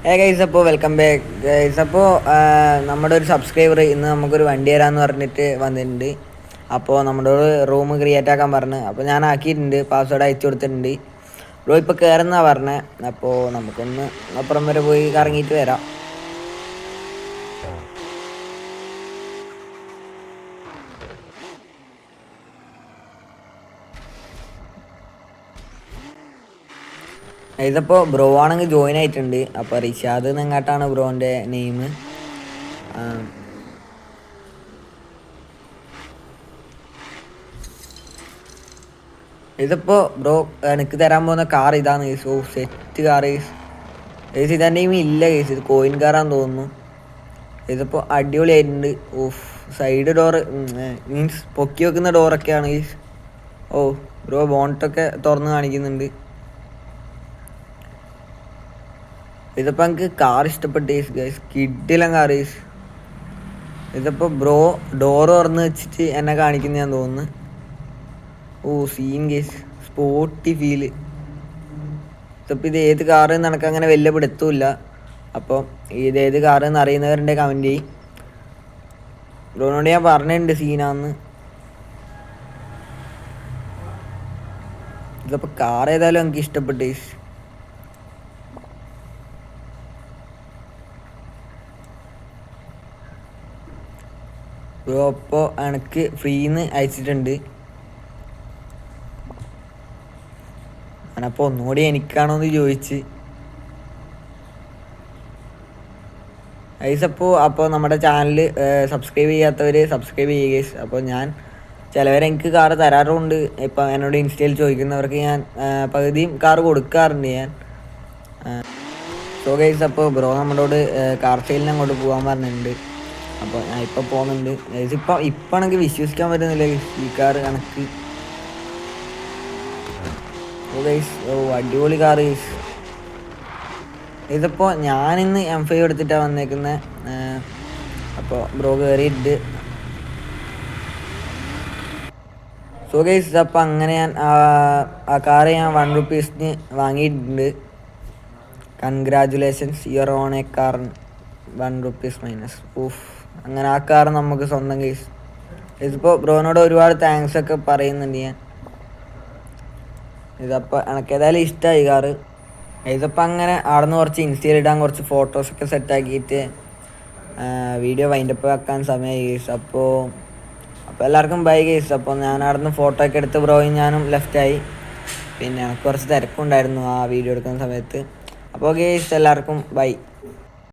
Guys, അപ്പോൾ welcome back guys. അപ്പോൾ നമ്മുടെ ഒരു സബ്സ്ക്രൈബർ ഇന്ന് നമുക്കൊരു വണ്ടി തരാമെന്ന് പറഞ്ഞിട്ട് വന്നിട്ടുണ്ട്. അപ്പോൾ നമ്മുടെ റൂം ക്രിയേറ്റ് ആക്കാൻ പറഞ്ഞു. അപ്പോൾ ഞാൻ ആക്കിയിട്ടുണ്ട്, പാസ്വേഡ് അയച്ചു കൊടുത്തിട്ടുണ്ട്. ബ്രോ ഇപ്പോൾ കയറുന്നതാണ് പറഞ്ഞത്. അപ്പോൾ നമുക്കൊന്ന് അപ്പുറം വരെ പോയി കറങ്ങിയിട്ട് വരാം. ഇതിപ്പോൾ ബ്രോ ആണെങ്കിൽ ജോയിൻ ആയിട്ടുണ്ട്. അപ്പോൾ റിഷാദ് എന്നെങ്ങാട്ടാണ് ബ്രോൻ്റെ നെയിം. ഇതിപ്പോൾ ബ്രോ എനിക്ക് തരാൻ പോകുന്ന കാർ ഇതാണ് കേസ്. ഓ സെറ്റ് കാർ കേസ്. കേസ് ഇതെൻ്റെ നെയിം ഇല്ല കേസ്, ഇത് കോയിൻ കാറാന്ന് തോന്നുന്നു. ഇതിപ്പോൾ അടിപൊളിയായിട്ടുണ്ട്. ഓഫ് സൈഡ് ഡോറ് മീൻസ് പൊക്കി വെക്കുന്ന ഡോറൊക്കെയാണ് കേസ്. ഓ ബ്രോ ബോണ്ടൊക്കെ തുറന്ന് കാണിക്കുന്നുണ്ട്. ഇതിപ്പോൾ എനിക്ക് കാർ ഇഷ്ടപ്പെട്ട ഗൈസ്, കിഡിലും കാർ ഗൈസ്. ഇതിപ്പോൾ ബ്രോ ഡോറ് തുറന്ന് വെച്ചിട്ട് എന്നെ കാണിക്കുന്ന ഞാൻ തോന്നുന്നു. ഓ സീൻ ഗൈസ്, സ്പോട്ടി ഫീല്. ഇതിപ്പോൾ ഇത് ഏത് കാറ് നടക്ക് അങ്ങനെ വലിയ പിടുത്തമില്ല. അപ്പോൾ ഇതേത് കാറ് എന്ന് അറിയുന്നവരുടെ കമൻറ്റ് ചെയ്യും. ബ്രോനോട് ഞാൻ പറഞ്ഞിട്ടുണ്ട് സീനാന്ന്. ഇതിപ്പോൾ കാർ ഏതായാലും എനിക്ക് ഇഷ്ടപ്പെട്ടു ഗൈസ്. ബ്രോ അപ്പോൾ എനിക്ക് ഫ്രീന്ന് അയച്ചിട്ടുണ്ട്. ഞാനപ്പോൾ ഒന്നുകൂടി എനിക്കാണോ എന്ന് ചോദിച്ച് ഗൈസ്. അപ്പോൾ നമ്മുടെ ചാനൽ സബ്സ്ക്രൈബ് ചെയ്യാത്തവർ സബ്സ്ക്രൈബ് ചെയ്യുക. അപ്പോൾ ഞാൻ ചിലവരെനിക്ക് കാറ് തരാറുമുണ്ട്. ഇപ്പം എന്നോട് ഇൻസ്റ്റയിൽ ചോദിക്കുന്നവർക്ക് ഞാൻ പകുതിയും കാറ് കൊടുക്കാറുണ്ട് ഞാൻ. സോ ഗൈസ്, അപ്പോൾ ബ്രോ നമ്മളോട് കാർ സെയിലിന് അങ്ങോട്ട് പോകാൻ പറഞ്ഞിട്ടുണ്ട്. അപ്പോൾ ഞാൻ ഇപ്പോൾ പോകുന്നുണ്ട്. ഇപ്പം എനിക്ക് വിശ്വസിക്കാൻ പറ്റുന്നില്ല ഈ കാർ കണക്ക്. ഓ ഗൈസ്, ഓ അടിപൊളി കാർ ഗൈസ്. ഇതിപ്പോൾ ഞാനിന്ന് M5 എടുത്തിട്ടാണ് വന്നേക്കുന്നത്. അപ്പോൾ ബ്രോ കയറിയിട്ട് സോ ഗൈസ്, അപ്പോൾ അങ്ങനെ ഞാൻ ആ കാറ് ഞാൻ ₹1 വാങ്ങിയിട്ടുണ്ട്. Congratulations, your own A car ₹1 minus. Of അങ്ങനെ ആ കാർ നമുക്ക് സ്വന്തം കേസ്. ഇതിപ്പോൾ ബ്രോനോട് ഒരുപാട് താങ്ക്സ് ഒക്കെ പറയുന്നുണ്ട് ഞാൻ. ഇതപ്പോൾ എനിക്ക് ഏതായാലും ഇഷ്ടമായി കാറ്. ഇതിപ്പോൾ അങ്ങനെ അവിടെ നിന്ന് കുറച്ച് ഇൻസ്റ്റയിൽ ഇടാൻ കുറച്ച് ഫോട്ടോസൊക്കെ സെറ്റാക്കിയിട്ട് വീഡിയോ വൈൻഡപ്പ് ആക്കാൻ സമയമായി കേസ്. അപ്പോൾ എല്ലാവർക്കും ബൈ കേസ്. അപ്പോൾ ഞാൻ അവിടെ നിന്ന് ഫോട്ടോ ഒക്കെ എടുത്ത് ബ്രോയും ഞാനും ലെഫ്റ്റായി. പിന്നെ എനിക്ക് കുറച്ച് തിരക്കുണ്ടായിരുന്നു ആ വീഡിയോ എടുക്കുന്ന സമയത്ത്. അപ്പോൾ കേസ് എല്ലാവർക്കും ബൈ.